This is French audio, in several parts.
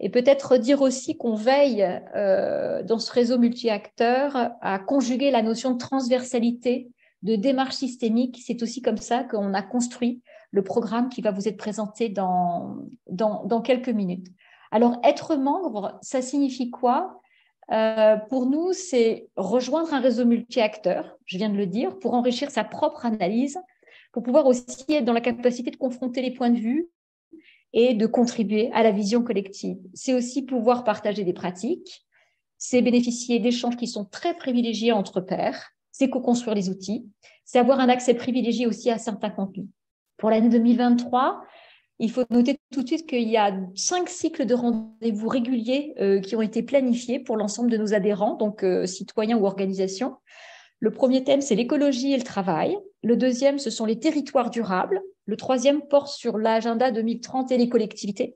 Et peut-être dire aussi qu'on veille dans ce réseau multi-acteurs à conjuguer la notion de transversalité, de démarche systémique. C'est aussi comme ça qu'on a construit le programme qui va vous être présenté dans quelques minutes. Alors, être membre, ça signifie quoi? Pour nous, c'est rejoindre un réseau multi-acteurs, je viens de le dire, pour enrichir sa propre analyse, pour pouvoir aussi être dans la capacité de confronter les points de vue et de contribuer à la vision collective. C'est aussi pouvoir partager des pratiques, c'est bénéficier d'échanges qui sont très privilégiés entre pairs, c'est co-construire les outils, c'est avoir un accès privilégié aussi à certains contenus. Pour l'année 2023, il faut noter tout de suite qu'il y a 5 cycles de rendez-vous réguliers qui ont été planifiés pour l'ensemble de nos adhérents, donc citoyens ou organisations. Le premier thème, c'est l'écologie et le travail. Le deuxième, ce sont les territoires durables. Le troisième porte sur l'agenda 2030 et les collectivités,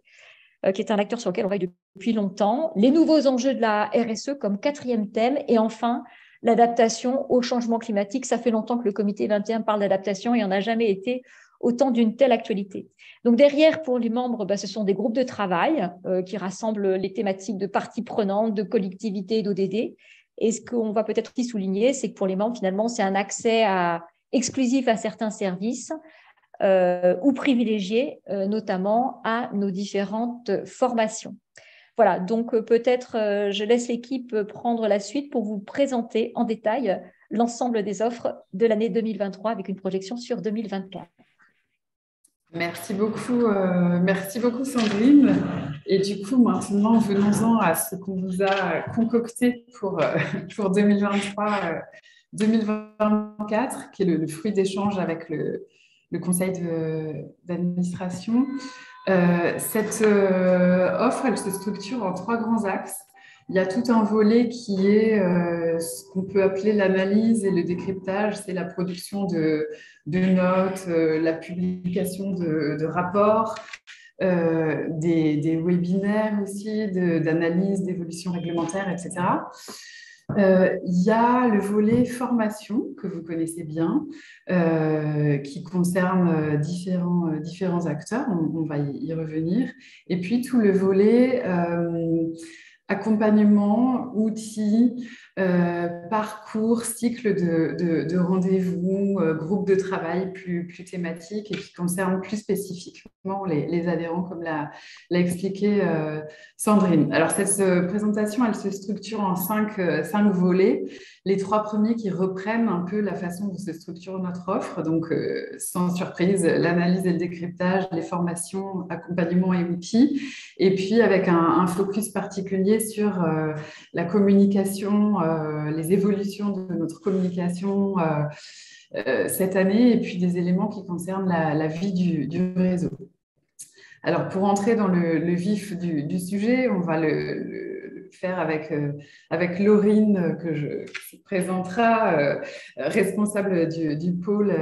qui est un acteur sur lequel on travaille depuis longtemps. Les nouveaux enjeux de la RSE comme quatrième thème. Et enfin, l'adaptation au changement climatique. Ça fait longtemps que le comité 21 parle d'adaptation et on n'a jamais été autant d'une telle actualité. Donc derrière, pour les membres, ce sont des groupes de travail qui rassemblent les thématiques de parties prenantes, de collectivités, d'ODD. Et ce qu'on va peut-être aussi souligner, c'est que pour les membres, finalement, c'est un accès exclusif à certains services ou privilégiés, notamment à nos différentes formations. Voilà, donc peut-être je laisse l'équipe prendre la suite pour vous présenter en détail l'ensemble des offres de l'année 2023 avec une projection sur 2024. Merci beaucoup Sandrine. Et du coup, maintenant, venons-en à ce qu'on vous a concocté pour 2023-2024, qui est le fruit d'échange avec le conseil d'administration. Cette offre, elle se structure en 3 grands axes. Il y a tout un volet qui est ce qu'on peut appeler l'analyse et le décryptage, c'est la production de notes, la publication de rapports, des webinaires aussi, d'analyse, d'évolution réglementaire, etc. Il y a le volet formation que vous connaissez bien, qui concerne différents acteurs, on va y revenir, et puis tout le volet accompagnement, outils, parcours, cycle de rendez-vous, groupe de travail plus thématique et qui concerne plus spécifiquement les adhérents, comme l'a expliqué Sandrine. Alors, cette présentation, elle se structure en 5 volets. Les 3 premiers qui reprennent un peu la façon dont se structure notre offre. Donc, sans surprise, l'analyse et le décryptage, les formations, accompagnement et outils. Et puis, avec un focus particulier sur la communication, les évolutions de notre communication cette année, et puis des éléments qui concernent la vie du réseau. Alors, pour entrer dans le vif du sujet, on va le faire avec Laurine, qui se présentera, responsable du pôle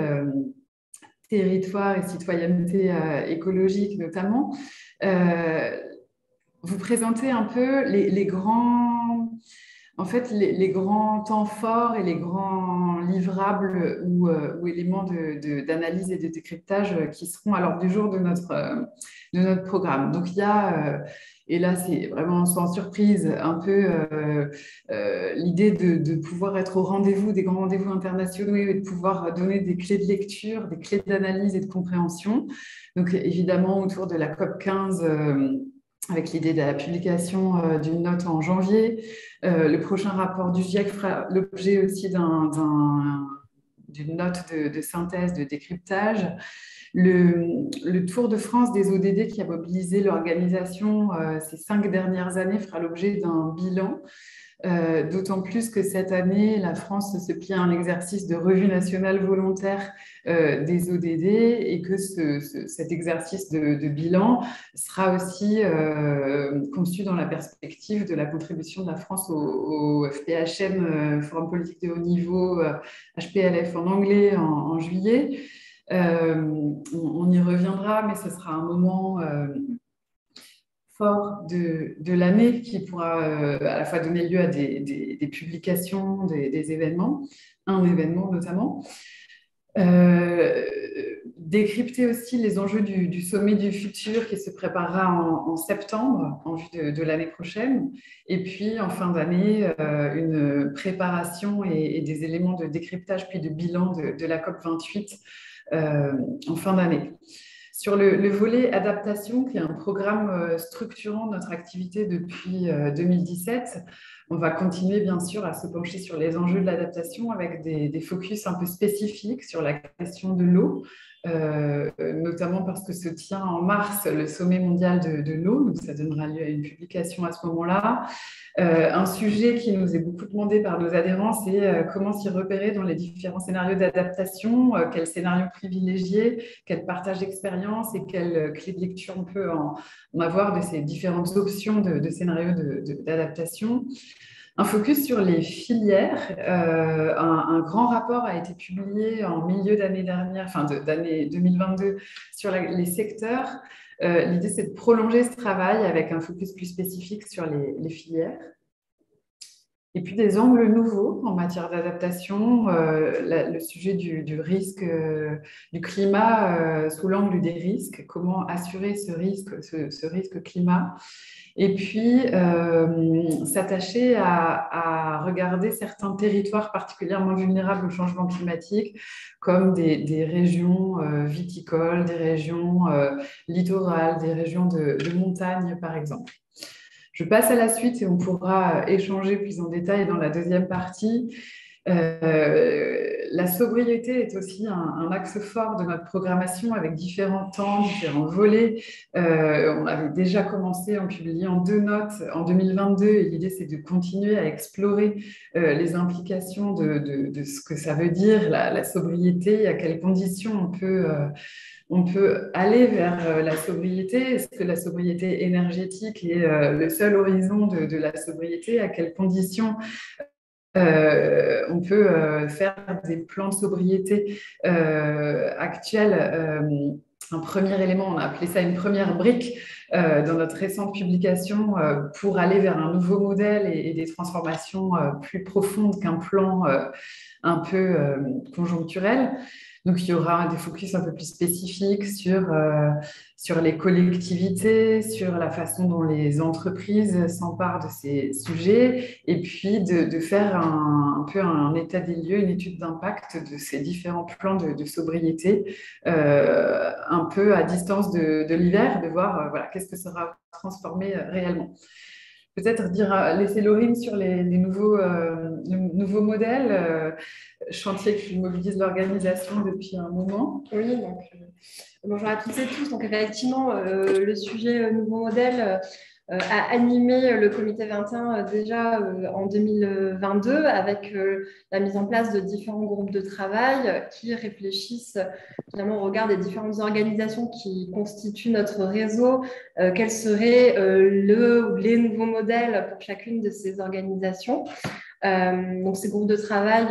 territoire et citoyenneté écologique notamment. Vous présentez un peu les grands temps forts et les grands livrables ou éléments d'analyse et de décryptage qui seront à l'ordre du jour de notre programme. Donc, il y a, et là, c'est vraiment sans surprise, un peu l'idée de pouvoir être au rendez-vous des grands rendez-vous internationaux et de pouvoir donner des clés de lecture, des clés d'analyse et de compréhension. Donc, évidemment, autour de la COP 15, avec l'idée de la publication d'une note en janvier. Le prochain rapport du GIEC fera l'objet aussi d'une note de synthèse, de décryptage. Le Tour de France des ODD qui a mobilisé l'organisation ces 5 dernières années fera l'objet d'un bilan. D'autant plus que cette année, la France se plie à un exercice de revue nationale volontaire des ODD et que cet exercice de bilan sera aussi conçu dans la perspective de la contribution de la France au FPHN, Forum politique de haut niveau, HPLF en anglais, en juillet. On y reviendra, mais ce sera un moment fort de l'année qui pourra à la fois donner lieu à des publications, des événements, un événement notamment. Euh, Décrypter aussi les enjeux du sommet du futur qui se préparera en septembre, en vue de l'année prochaine. Et puis, en fin d'année, une préparation et des éléments de décryptage puis de bilan de la COP28 en fin d'année. Sur le volet adaptation, qui est un programme structurant notre activité depuis 2017, on va continuer bien sûr à se pencher sur les enjeux de l'adaptation avec des focus un peu spécifiques sur la question de l'eau, notamment parce que se tient en mars le sommet mondial de l'eau, donc ça donnera lieu à une publication à ce moment-là. Un sujet qui nous est beaucoup demandé par nos adhérents, c'est comment s'y repérer dans les différents scénarios d'adaptation, quels scénarios privilégier, quel partage d'expérience et quelle clé de lecture on peut en avoir de ces différentes options de scénarios d'adaptation. Un focus sur les filières. Un grand rapport a été publié en milieu d'année dernière, enfin d'année 2022, sur les secteurs. L'idée, c'est de prolonger ce travail avec un focus plus spécifique sur les filières. Et puis des angles nouveaux en matière d'adaptation, le sujet du risque du climat sous l'angle des risques, comment assurer ce risque climat. Et puis, s'attacher à regarder certains territoires particulièrement vulnérables au changement climatique, comme des régions viticoles, des régions littorales, des régions de montagne, par exemple. Je passe à la suite et on pourra échanger plus en détail dans la deuxième partie. La sobriété est aussi un axe fort de notre programmation avec différents temps, différents volets. On avait déjà commencé en publiant 2 notes en 2022 et l'idée c'est de continuer à explorer les implications de ce que ça veut dire, la sobriété, à quelles conditions on peut aller vers la sobriété. Est-ce que la sobriété énergétique est le seul horizon de la sobriété? À quelles conditions on peut faire des plans de sobriété actuels? Un premier élément, on a appelé ça une première brique dans notre récente publication pour aller vers un nouveau modèle et des transformations plus profondes qu'un plan un peu conjoncturel. Donc, il y aura des focus un peu plus spécifiques sur les collectivités, sur la façon dont les entreprises s'emparent de ces sujets, et puis de faire un peu un état des lieux, une étude d'impact de ces différents plans de sobriété, un peu à distance de l'hiver, de voir voilà, qu'est-ce que sera transformé réellement. Peut-être laisser Laurine sur les nouveaux modèles, chantier qui mobilise l'organisation depuis un moment. Oui, donc bonjour à toutes et tous. Donc effectivement, le sujet nouveau modèle a animé le comité 21 déjà en 2022 avec la mise en place de différents groupes de travail qui réfléchissent finalement au regard des différentes organisations qui constituent notre réseau, quels seraient les nouveaux modèles pour chacune de ces organisations. Donc ces groupes de travail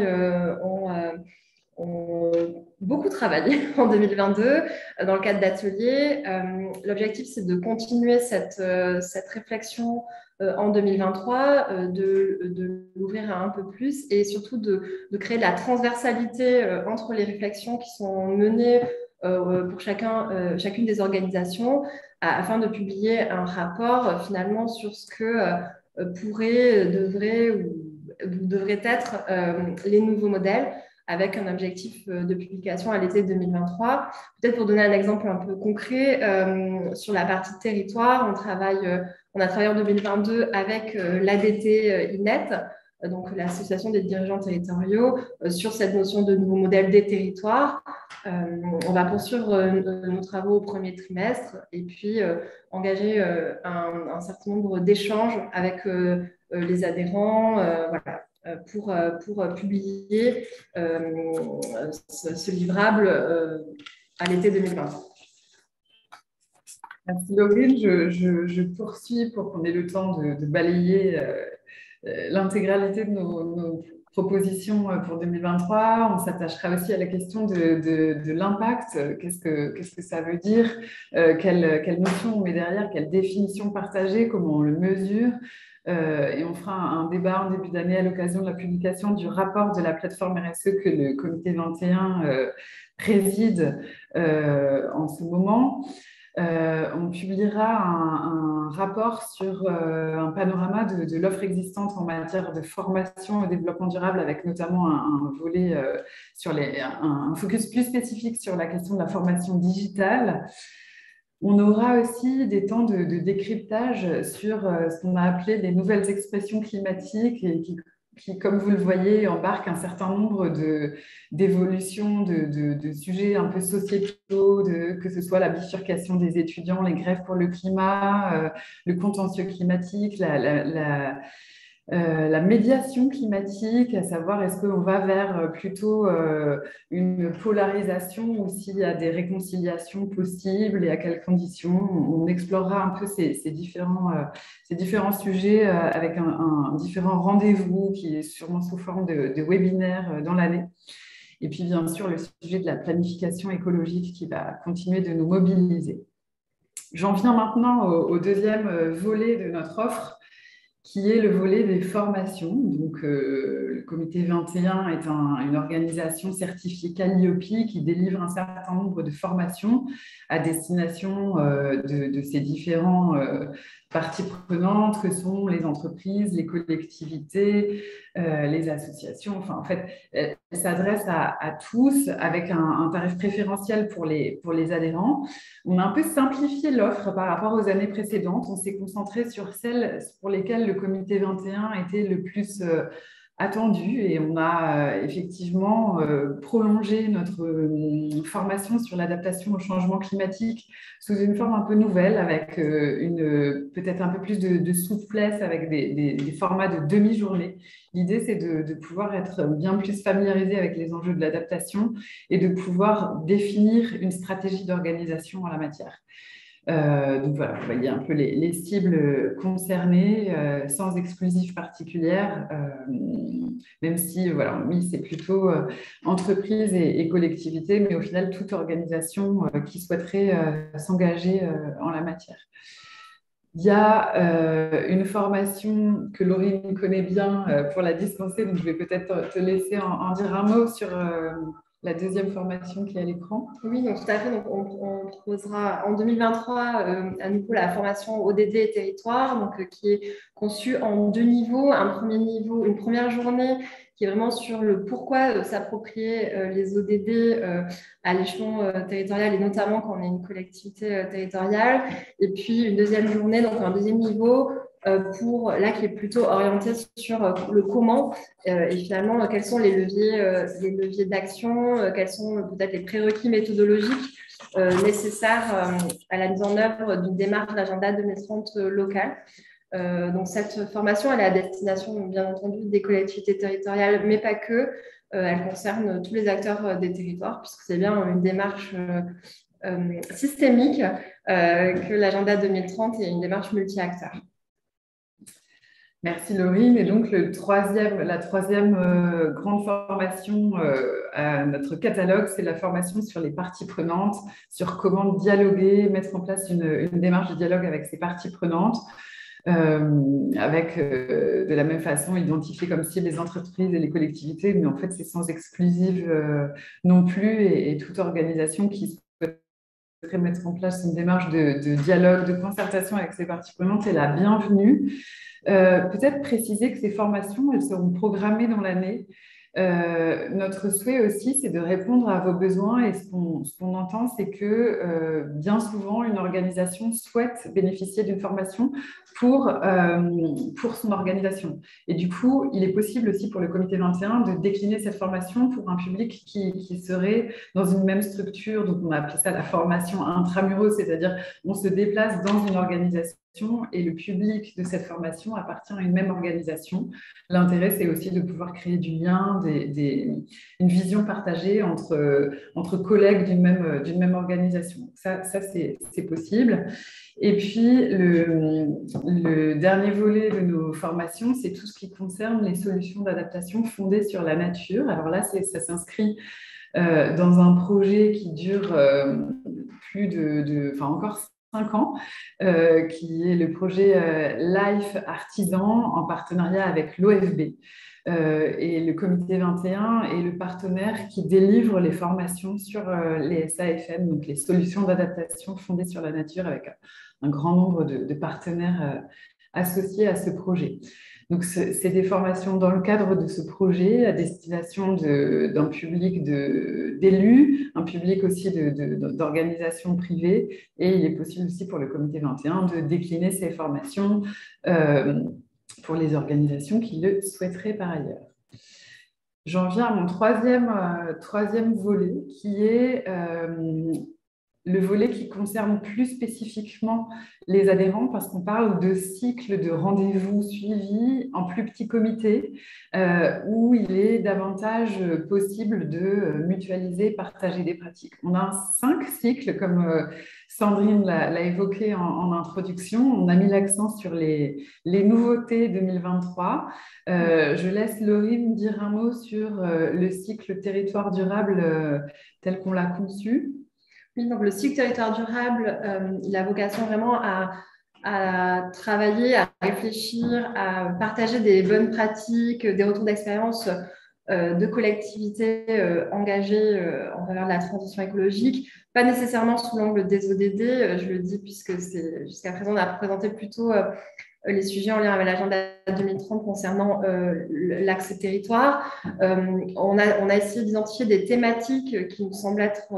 ont beaucoup travaillé en 2022 dans le cadre d'ateliers. L'objectif, c'est de continuer cette réflexion en 2023, de l'ouvrir un peu plus et surtout de créer de la transversalité entre les réflexions qui sont menées pour chacune des organisations afin de publier un rapport finalement sur ce que devraient être les nouveaux modèles, avec un objectif de publication à l'été 2023. Peut-être pour donner un exemple un peu concret, sur la partie territoire, on a travaillé en 2022 avec l'ADT INET, donc l'Association des dirigeants territoriaux, sur cette notion de nouveau modèle des territoires. On va poursuivre nos travaux au premier trimestre et puis engager un certain nombre d'échanges avec les adhérents, voilà, pour publier ce livrable à l'été 2020. Merci Laurine. Je poursuis pour qu'on ait le temps de balayer l'intégralité de nos propositions pour 2023. On s'attachera aussi à la question de l'impact. Qu'est-ce que ça veut dire? Quelle notion on met derrière? Quelle définition partagée? Comment on le mesure? Et on fera un débat en début d'année à l'occasion de la publication du rapport de la plateforme RSE que le comité 21 préside en ce moment. On publiera un rapport sur un panorama de l'offre existante en matière de formation au développement durable, avec notamment un volet un focus plus spécifique sur la question de la formation digitale. On aura aussi des temps de décryptage sur ce qu'on a appelé les nouvelles expressions climatiques et qui, comme vous le voyez, embarquent un certain nombre d'évolutions, de sujets un peu sociétaux, que ce soit la bifurcation des étudiants, les grèves pour le climat, le contentieux climatique, la médiation climatique, à savoir est-ce qu'on va vers plutôt une polarisation ou s'il y a des réconciliations possibles et à quelles conditions. On explorera un peu ces différents sujets avec un différent rendez-vous qui est sûrement sous forme de webinaire dans l'année. Et puis bien sûr le sujet de la planification écologique qui va continuer de nous mobiliser. J'en viens maintenant au deuxième volet de notre offre, qui est le volet des formations. Donc, le comité 21 est une organisation certifiée Calliope qui délivre un certain nombre de formations à destination de ces différents parties prenantes que sont les entreprises, les collectivités, les associations. Enfin, en fait, elle s'adresse à tous avec un tarif préférentiel pour les adhérents. On a un peu simplifié l'offre par rapport aux années précédentes. On s'est concentré sur celles pour lesquelles le comité 21 était le plus attendu et on a effectivement prolongé notre formation sur l'adaptation au changement climatique sous une forme un peu nouvelle avec peut-être un peu plus de souplesse avec des formats de demi-journée. L'idée, c'est de pouvoir être bien plus familiarisé avec les enjeux de l'adaptation et de pouvoir définir une stratégie d'organisation en la matière. Donc voilà, vous voyez un peu les cibles concernées, sans exclusive particulière, même si voilà, oui, c'est plutôt entreprise et collectivité, mais au final, toute organisation qui souhaiterait s'engager en la matière. Il y a une formation que Laurine connaît bien pour la dispenser, donc je vais peut-être te laisser en dire un mot sur la deuxième formation qui est à l'écran. Oui, donc tout à fait. Donc, on proposera en 2023 à nouveau la formation ODD et territoire, donc, qui est conçue en 2 niveaux. Un premier niveau, une première journée qui est vraiment sur le pourquoi s'approprier les ODD à l'échelon territorial et notamment quand on est une collectivité territoriale. Et puis une deuxième journée, donc un deuxième niveau qui est plutôt orienté sur le comment et finalement quels sont les leviers d'action, quels sont peut-être les prérequis méthodologiques nécessaires à la mise en œuvre d'une démarche d'agenda 2030 locale. Donc cette formation, elle est à destination bien entendu des collectivités territoriales, mais pas que. Elle concerne tous les acteurs des territoires, puisque c'est bien une démarche systémique que l'agenda 2030 est une démarche multi-acteurs. Merci Laurine. Et donc la troisième grande formation à notre catalogue, c'est la formation sur les parties prenantes, sur comment dialoguer, mettre en place une démarche de dialogue avec ces parties prenantes. Avec de la même façon identifier comme cible les entreprises et les collectivités, mais en fait c'est sans exclusive non plus et toute organisation qui souhaiterait mettre en place une démarche de dialogue, de concertation avec ces parties prenantes est la bienvenue. Peut-être préciser que ces formations, elles seront programmées dans l'année. Notre souhait aussi, c'est de répondre à vos besoins et ce qu'on entend, c'est que bien souvent, une organisation souhaite bénéficier d'une formation pour son organisation. Et du coup, il est possible aussi pour le comité 21 de décliner cette formation pour un public qui serait dans une même structure. Donc, on a appelé ça la formation intramuros, c'est-à-dire on se déplace dans une organisation et le public de cette formation appartient à une même organisation. L'intérêt, c'est aussi de pouvoir créer du lien, une vision partagée entre collègues d'une même organisation. Ça c'est possible. Et puis, le dernier volet de nos formations, c'est tout ce qui concerne les solutions d'adaptation fondées sur la nature. Alors là, ça s'inscrit dans un projet qui dure encore 5 ans, qui est le projet Life Artisan en partenariat avec l'OFB. Et le comité 21 est le partenaire qui délivre les formations sur les SAFN, donc les solutions d'adaptation fondées sur la nature, avec un grand nombre de partenaires associés à ce projet. Donc, c'est des formations dans le cadre de ce projet à destination d'un public d'élus, un public aussi d'organisations privées, et il est possible aussi pour le comité 21 de décliner ces formations pour les organisations qui le souhaiteraient par ailleurs. J'en viens à mon troisième volet, qui est le volet qui concerne plus spécifiquement les adhérents, parce qu'on parle de cycles de rendez-vous suivis en plus petits comités, où il est davantage possible de mutualiser, partager des pratiques. On a 5 cycles, comme Sandrine l'a évoqué en introduction. On a mis l'accent sur les nouveautés 2023. Je laisse Laurine dire un mot sur le cycle territoire durable tel qu'on l'a conçu. Oui, donc le cycle territoire durable, il a vocation vraiment à travailler, à réfléchir, à partager des bonnes pratiques, des retours d'expérience de collectivités engagées en faveur de la transition écologique, pas nécessairement sous l'angle des ODD, je le dis puisque jusqu'à présent on a présenté plutôt les sujets en lien avec l'agenda 2030 concernant l'axe territoire. On a essayé d'identifier des thématiques qui nous semblent être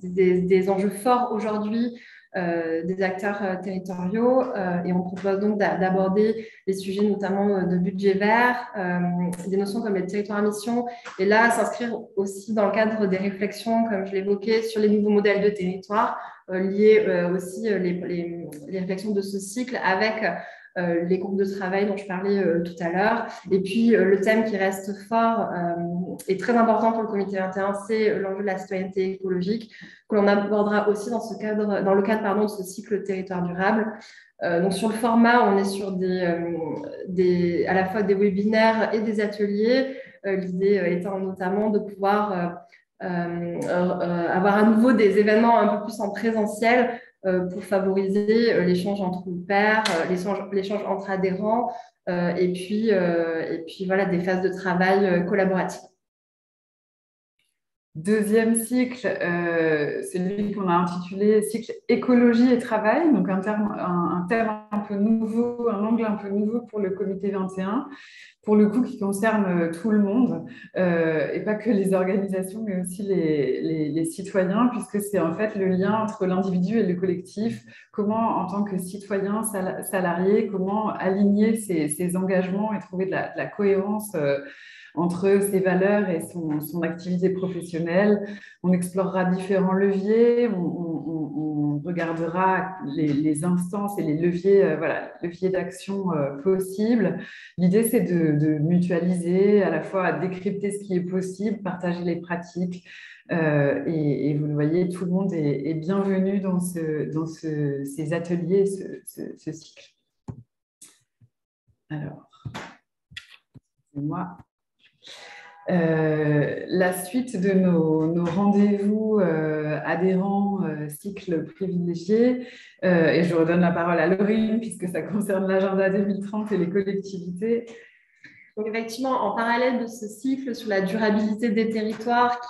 des enjeux forts aujourd'hui des acteurs territoriaux et on propose donc d'aborder les sujets notamment de budget vert, des notions comme les territoires à mission et là s'inscrire aussi dans le cadre des réflexions, comme je l'évoquais, sur les nouveaux modèles de territoire liés aussi les réflexions de ce cycle avec les groupes de travail dont je parlais tout à l'heure. Et puis, le thème qui reste fort et très important pour le comité 21, c'est l'enjeu de la citoyenneté écologique, que l'on abordera aussi dans le cadre de ce cycle territoire durable. Donc, sur le format, on est sur à la fois des webinaires et des ateliers. L'idée étant notamment de pouvoir avoir à nouveau des événements un peu plus en présentiel pour favoriser l'échange entre pairs, l'échange entre adhérents et puis voilà, des phases de travail collaboratives. Deuxième cycle, celui qu'on a intitulé cycle écologie et travail, donc un thème un peu nouveau, un angle un peu nouveau pour le comité 21, pour le coup qui concerne tout le monde, et pas que les organisations, mais aussi les citoyens, puisque c'est en fait le lien entre l'individu et le collectif, comment en tant que citoyen salarié, comment aligner ses engagements et trouver de la cohérence entre ses valeurs et son activité professionnelle. On explorera différents leviers, on regardera les instances et les leviers, leviers d'action possibles. L'idée, c'est de mutualiser, à la fois décrypter ce qui est possible, partager les pratiques. Et vous le voyez, tout le monde est bienvenu dans ces ateliers, ce cycle. Alors, excusez-moi. La suite de nos rendez-vous adhérents cycle privilégié, et je redonne la parole à Laurine puisque ça concerne l'agenda 2030 et les collectivités. Donc effectivement, en parallèle de ce cycle sur la durabilité des territoires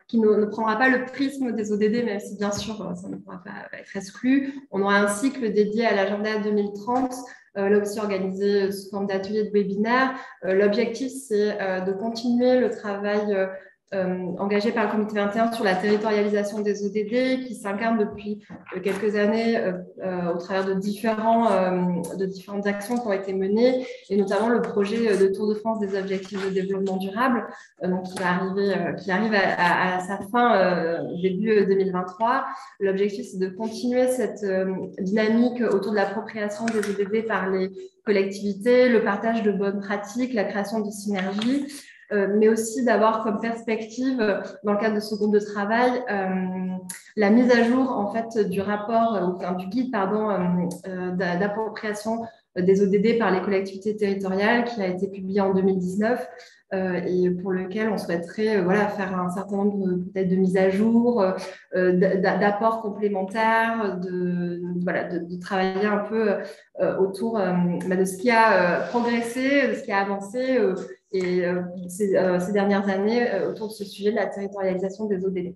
qui ne prendra pas le prisme des ODD, même si bien sûr ça ne pourra pas être exclu, on aura un cycle dédié à l'agenda 2030, là aussi organisé sous forme d'ateliers de webinaires. L'objectif, c'est de continuer le travail engagé par le comité 21 sur la territorialisation des ODD qui s'incarne depuis quelques années au travers de différentes actions qui ont été menées et notamment le projet de Tour de France des objectifs de développement durable donc qui arrive à sa fin début 2023. L'objectif, c'est de continuer cette dynamique autour de l'appropriation des ODD par les collectivités, le partage de bonnes pratiques, la création de synergies, mais aussi d'avoir comme perspective, dans le cadre de ce groupe de travail, la mise à jour en fait, du rapport, du guide d'appropriation des ODD par les collectivités territoriales qui a été publié en 2019 et pour lequel on souhaiterait faire un certain nombre peut-être de mises à jour, d'apports complémentaires, de travailler un peu autour de ce qui a progressé, de ce qui a avancé ces dernières années autour de ce sujet de la territorialisation des ODD.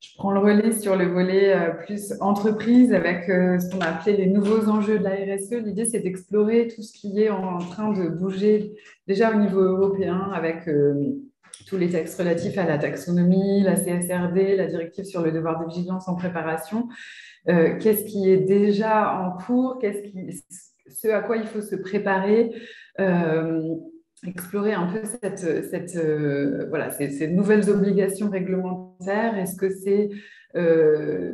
Je prends le relais sur le volet plus entreprise avec ce qu'on a appelé les nouveaux enjeux de la RSE. L'idée, c'est d'explorer tout ce qui est en train de bouger déjà au niveau européen avec tous les textes relatifs à la taxonomie, la CSRD, la directive sur le devoir de vigilance en préparation. Qu'est-ce qui est déjà en cours, ce à quoi il faut se préparer, explorer un peu ces nouvelles obligations réglementaires. Est-ce que c'est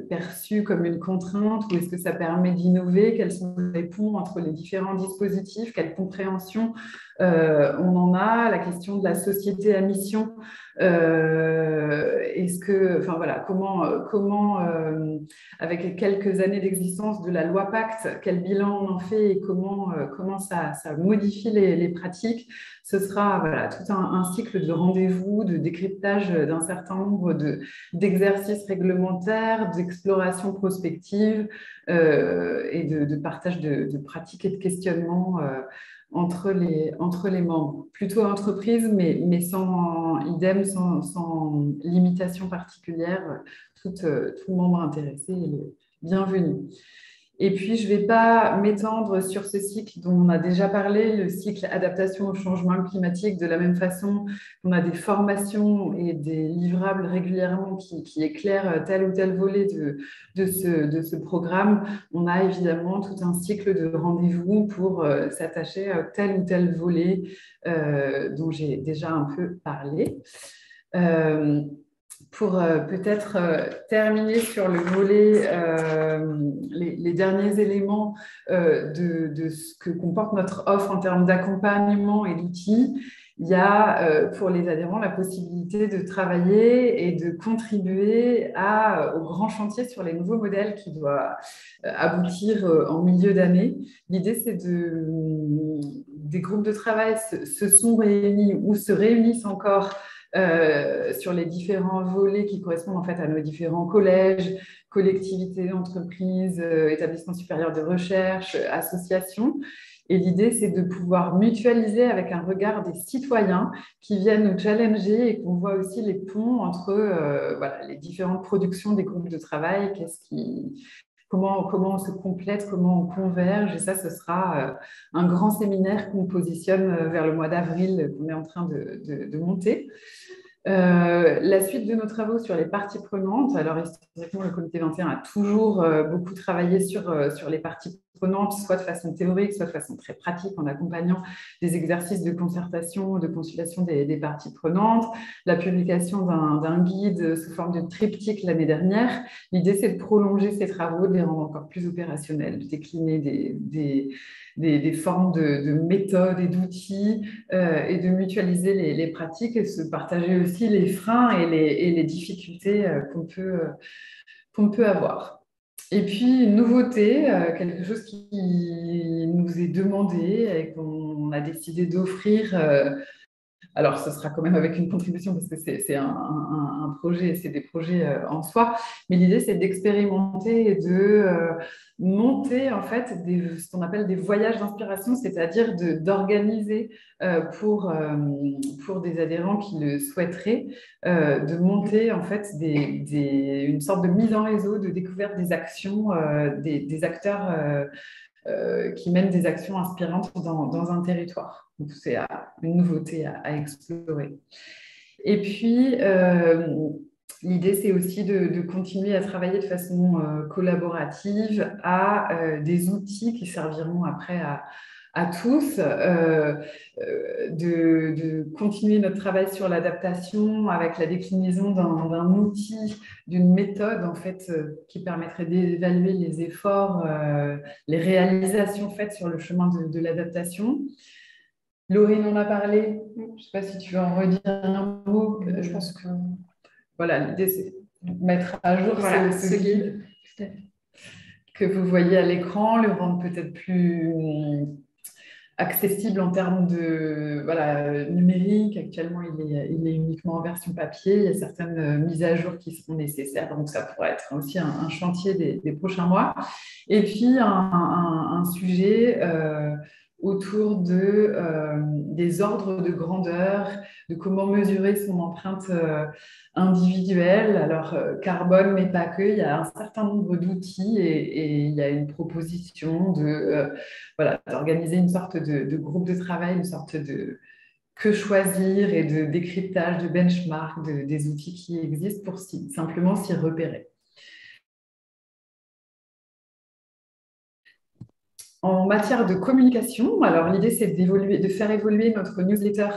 perçu comme une contrainte ou est-ce que ça permet d'innover? Quels sont les ponts entre les différents dispositifs? Quelle compréhension on en a? La question de la société à mission. Comment avec quelques années d'existence de la loi Pacte, quel bilan on en fait et comment ça modifie les pratiques? Ce sera tout un cycle de rendez-vous, de décryptage d'un certain nombre d'exercices réglementaires, d'exploration prospective et de partage de pratiques et de questionnements entre les membres. Plutôt entreprise, mais sans limitation particulière. Tout membre intéressé est le bienvenu. Et puis, je ne vais pas m'étendre sur ce cycle dont on a déjà parlé, le cycle adaptation au changement climatique, de la même façon qu'on a des formations et des livrables régulièrement qui éclairent tel ou tel volet de ce programme. On a évidemment tout un cycle de rendez-vous pour s'attacher à tel ou tel volet dont j'ai déjà un peu parlé. Pour peut-être terminer sur le volet, les derniers éléments de ce que comporte notre offre en termes d'accompagnement et d'outils, il y a pour les adhérents la possibilité de travailler et de contribuer au grand chantier sur les nouveaux modèles qui doit aboutir en milieu d'année. L'idée, c'est des groupes de travail se sont réunis ou se réunissent encore sur les différents volets qui correspondent en fait à nos différents collèges, collectivités, entreprises, établissements supérieurs de recherche, associations. Et l'idée, c'est de pouvoir mutualiser avec un regard des citoyens qui viennent nous challenger et qu'on voit aussi les ponts entre les différentes productions des groupes de travail, comment on se complète, comment on converge. Et ça, ce sera un grand séminaire qu'on positionne vers le mois d'avril, qu'on est en train de monter. La suite de nos travaux sur les parties prenantes. Alors, historiquement, le comité 21 a toujours beaucoup travaillé sur les parties prenantes, soit de façon théorique, soit de façon très pratique, en accompagnant des exercices de concertation, de consultation des parties prenantes. La publication d'un guide sous forme de triptyque l'année dernière. L'idée, c'est de prolonger ces travaux, de les rendre encore plus opérationnels, de décliner des formes de méthodes et d'outils et de mutualiser les pratiques et se partager aussi les freins et les difficultés qu'on peut avoir. Et puis, une nouveauté, quelque chose qui nous est demandé et qu'on a décidé d'offrir. Alors, ce sera quand même avec une contribution parce que c'est un projet, c'est des projets en soi. Mais l'idée, c'est d'expérimenter et de monter en fait ce qu'on appelle des voyages d'inspiration, c'est-à-dire d'organiser pour des adhérents qui le souhaiteraient, de monter en fait une sorte de mise en réseau, de découverte des actions, des acteurs qui mènent des actions inspirantes dans un territoire. Donc, c'est une nouveauté à explorer. Et puis, l'idée, c'est aussi de continuer à travailler de façon collaborative à des outils qui serviront après à tous, de continuer notre travail sur l'adaptation avec la déclinaison d'un outil, d'une méthode en fait, qui permettrait d'évaluer les efforts, les réalisations faites sur le chemin de l'adaptation. Laurine en a parlé, je ne sais pas si tu veux en redire un mot. Je pense que… Voilà, l'idée c'est de mettre à jour ce guide. que vous voyez à l'écran, le rendre peut-être plus accessible en termes de voilà, numérique. Actuellement, il est uniquement en version papier. Il y a certaines mises à jour qui seront nécessaires, donc ça pourrait être aussi un chantier des prochains mois. Et puis, un sujet autour des ordres de grandeur, de comment mesurer son empreinte individuelle. Alors, carbone, mais pas que, il y a un certain nombre d'outils et il y a une proposition voilà, d'organiser une sorte de groupe de travail, une sorte de que choisir et de décryptage, de benchmark des outils qui existent pour simplement s'y repérer. En matière de communication, alors l'idée c'est de faire évoluer notre newsletter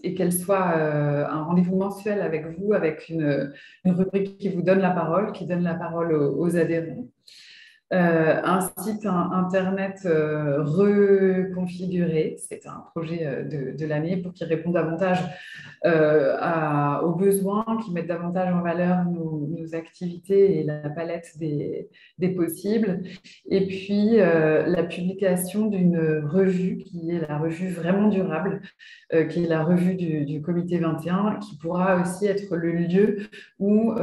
et qu'elle soit un rendez-vous mensuel avec vous, avec une rubrique qui vous donne la parole, qui donne la parole aux adhérents. Un site internet reconfiguré, c'est un projet de l'année pour qu'il réponde davantage aux besoins, qui mettent davantage en valeur nos activités et la palette des possibles. Et puis, la publication d'une revue qui est la revue vraiment durable, qui est la revue du Comité 21, qui pourra aussi être le lieu où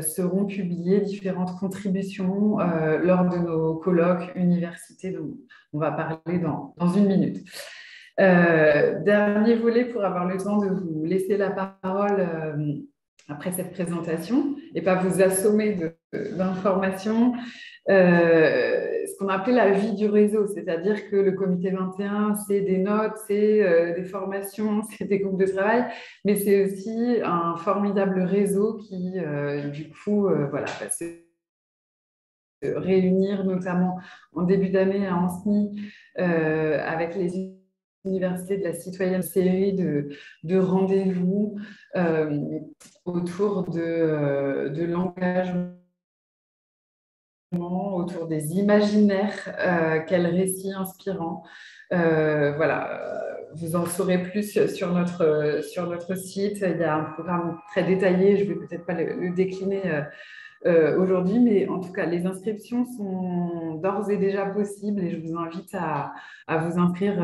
seront publiées différentes contributions lors de nos colloques universités dont on va parler dans une minute. Dernier volet pour avoir le temps de vous laisser la parole après cette présentation et pas vous assommer d'informations. Ce qu'on a appelé la vie du réseau, c'est-à-dire que le comité 21, c'est des notes, c'est des formations, c'est des groupes de travail, mais c'est aussi un formidable réseau qui, du coup, voilà, va se réunir notamment en début d'année à Ancenis avec les universités de la citoyenne, série de rendez-vous autour de l'engagement, autour des imaginaires, quel récit inspirant. Voilà, vous en saurez plus sur notre site. Il y a un programme très détaillé, je ne vais peut-être pas le décliner aujourd'hui, mais en tout cas, les inscriptions sont d'ores et déjà possibles et je vous invite à vous inscrire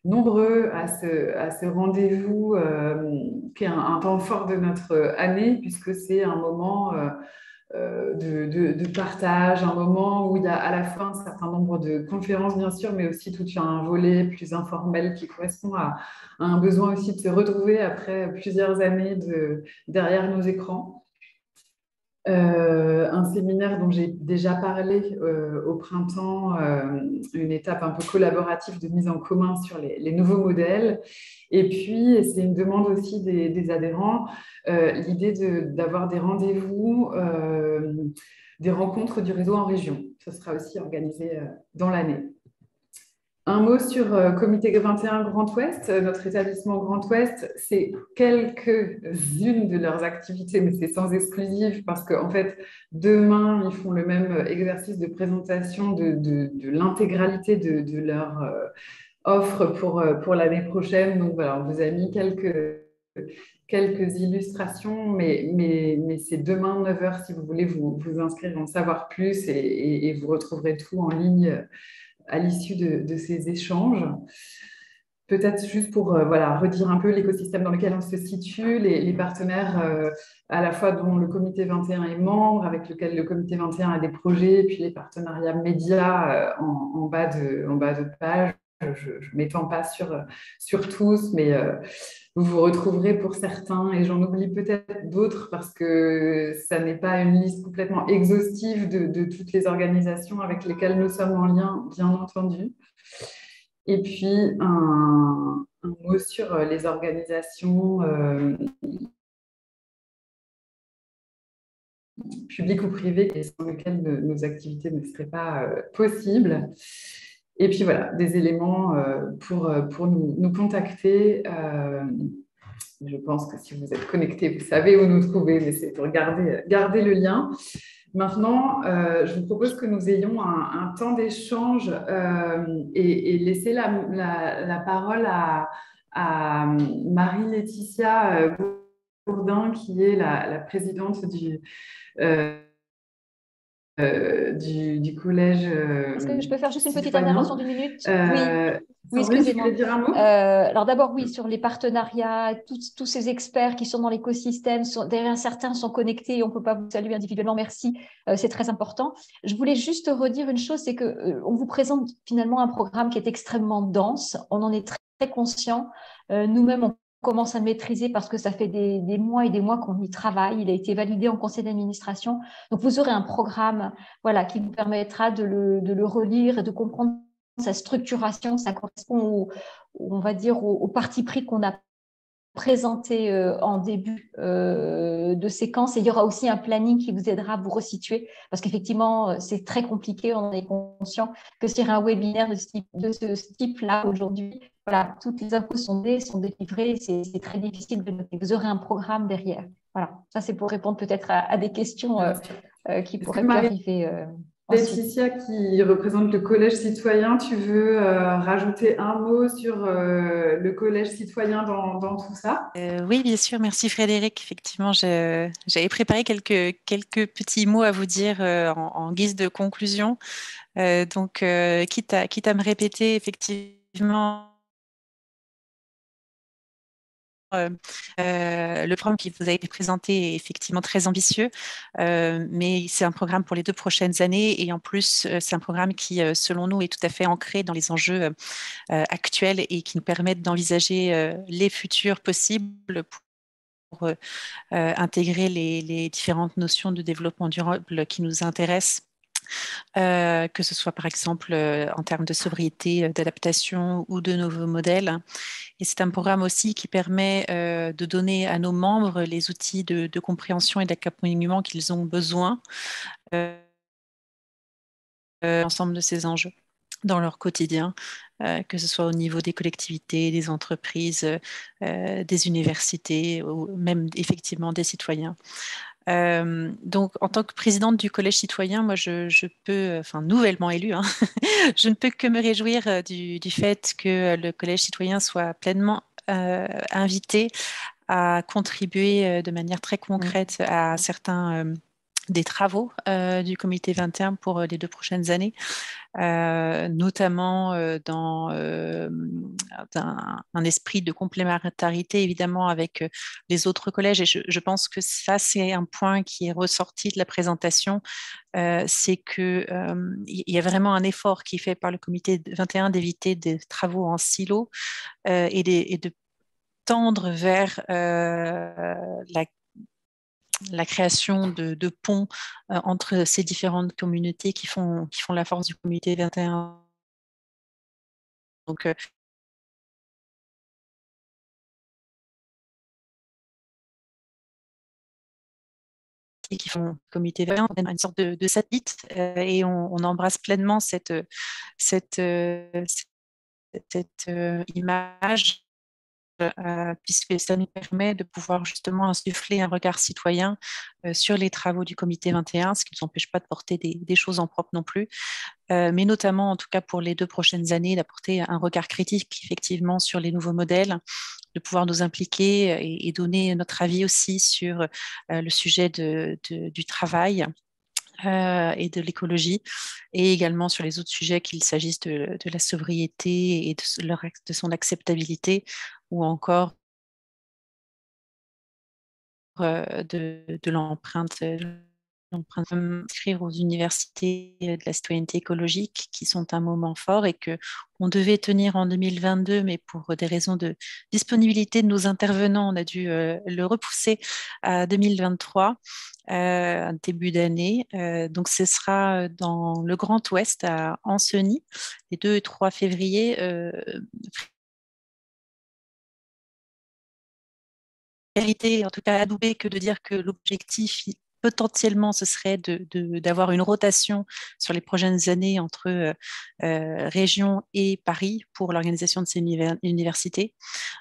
nombreux à ce rendez-vous qui est un temps fort de notre année, puisque c'est un moment de partage, un moment où il y a à la fois un certain nombre de conférences, bien sûr, mais aussi tout un volet plus informel qui correspond à un besoin aussi de se retrouver après plusieurs années derrière nos écrans. Un séminaire dont j'ai déjà parlé au printemps, une étape un peu collaborative de mise en commun sur les nouveaux modèles. Et puis, et c'est une demande aussi des adhérents, l'idée d'avoir des rendez-vous, des rencontres du réseau en région. Ce sera aussi organisé dans l'année. Un mot sur Comité 21 Grand Ouest. Notre établissement Grand Ouest, c'est quelques-unes de leurs activités, mais c'est sans exclusive parce qu'en fait, demain, ils font le même exercice de présentation de l'intégralité de leur offre pour l'année prochaine. Donc voilà, on vous a mis quelques illustrations, mais c'est demain 9 h si vous voulez vous inscrire, en savoir plus et vous retrouverez tout en ligne à l'issue de ces échanges. Peut-être juste pour voilà, redire un peu l'écosystème dans lequel on se situe, les partenaires à la fois dont le Comité 21 est membre, avec lequel le Comité 21 a des projets, puis les partenariats médias en bas de page. Je ne m'étends pas sur tous, mais vous vous retrouverez pour certains, et j'en oublie peut-être d'autres parce que ça n'est pas une liste complètement exhaustive de toutes les organisations avec lesquelles nous sommes en lien, bien entendu. Et puis, un mot sur les organisations publiques ou privées sans lesquelles nos activités ne seraient pas possibles. Et puis voilà, des éléments pour nous contacter. Je pense que si vous êtes connecté, vous savez où nous trouver, mais c'est pour garder le lien. Maintenant, je vous propose que nous ayons un temps d'échange et laisser la parole à Marie-Laetitia Gourdin, qui est la présidente du collège Est-ce que je peux faire juste une petite citoyen. intervention d'une minute? Oui, oui, Sandrine, tu excusez-moi. voulais dire un mot? Alors d'abord, oui, sur les partenariats, tous ces experts qui sont dans l'écosystème, derrière certains sont connectés, on ne peut pas vous saluer individuellement, merci, c'est très important. Je voulais juste redire une chose, c'est qu'on vous présente finalement un programme qui est extrêmement dense, on en est très, très conscient. Nous-mêmes, on commence à le maîtriser parce que ça fait des mois et des mois qu'on y travaille, il a été validé en conseil d'administration. Donc vous aurez un programme voilà, qui vous permettra de le relire et de comprendre sa structuration, ça correspond on va dire, au parti pris qu'on a présenté en début de séquence. Et il y aura aussi un planning qui vous aidera à vous resituer, parce qu'effectivement, c'est très compliqué, on est conscient que sur un webinaire de ce type-là aujourd'hui, voilà, toutes les infos sont délivrées, c'est très difficile de noter. Vous aurez un programme derrière. Voilà, ça c'est pour répondre peut-être à des questions qui pourraient plus arriver ensuite. Laetitia, qui représente le collège citoyen, tu veux rajouter un mot sur le collège citoyen dans tout ça? Oui, bien sûr. Merci Frédéric. Effectivement, j'avais préparé quelques petits mots à vous dire en guise de conclusion. Donc, quitte à me répéter, effectivement, le programme qui vous a été présenté est effectivement très ambitieux, mais c'est un programme pour les 2 prochaines années et en plus, c'est un programme qui, selon nous, est tout à fait ancré dans les enjeux actuels et qui nous permettent d'envisager les futurs possibles pour intégrer les différentes notions de développement durable qui nous intéressent. Que ce soit par exemple en termes de sobriété, d'adaptation ou de nouveaux modèles. Et c'est un programme aussi qui permet de donner à nos membres les outils de compréhension et d'accompagnement qu'ils ont besoin l'ensemble de ces enjeux dans leur quotidien, que ce soit au niveau des collectivités, des entreprises, des universités ou même effectivement des citoyens. Donc, en tant que présidente du Collège citoyen, moi, je peux, enfin, nouvellement élue, hein, je ne peux que me réjouir du fait que le Collège citoyen soit pleinement invité à contribuer de manière très concrète à certains des travaux du comité 21 pour les 2 prochaines années, notamment dans un esprit de complémentarité évidemment avec les autres collèges. Et je pense que ça, c'est un point qui est ressorti de la présentation, c'est que il y a vraiment un effort qui est fait par le comité 21 d'éviter des travaux en silo et de tendre vers la création de ponts entre ces différentes communautés qui font la force du comité 21. Donc, qui font le comité 21, une sorte de satellite, et on embrasse pleinement cette image puisque ça nous permet de pouvoir justement insuffler un regard citoyen sur les travaux du comité 21, ce qui ne nous empêche pas de porter des choses en propre non plus, mais notamment en tout cas pour les 2 prochaines années, d'apporter un regard critique effectivement sur les nouveaux modèles, de pouvoir nous impliquer et donner notre avis aussi sur le sujet du travail. Et de l'écologie, et également sur les autres sujets, qu'il s'agisse de la sobriété et de son acceptabilité, ou encore de l'empreinte inscrire aux universités de la citoyenneté écologique, qui sont un moment fort et que on devait tenir en 2022, mais pour des raisons de disponibilité de nos intervenants, on a dû le repousser à 2023, début d'année. Donc ce sera dans le Grand Ouest, à Ancenis, les 2 et 3 février. En tout cas adoubé, que de dire que l'objectif potentiellement ce serait d'avoir une rotation sur les prochaines années entre région et Paris pour l'organisation de ces universités.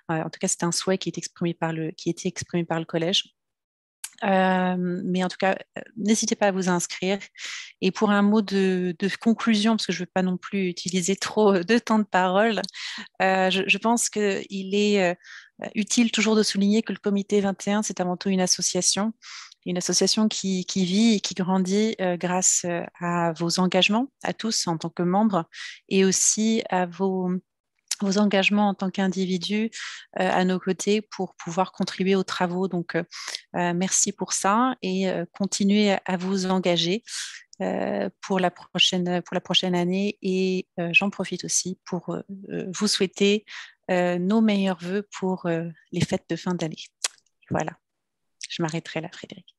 En tout cas, c'est un souhait qui a été exprimé par le collège. Mais en tout cas, n'hésitez pas à vous inscrire. Et pour un mot de conclusion, parce que je ne veux pas non plus utiliser trop de temps de parole, je pense qu'il est utile toujours de souligner que le Comité 21, c'est avant tout une association qui vit et qui grandit grâce à vos engagements, à tous en tant que membres, et aussi à vos engagements en tant qu'individu à nos côtés pour pouvoir contribuer aux travaux. Donc, merci pour ça et continuez à vous engager pour la prochaine année. Et j'en profite aussi pour vous souhaiter nos meilleurs vœux pour les fêtes de fin d'année. Voilà, je m'arrêterai là, Frédéric.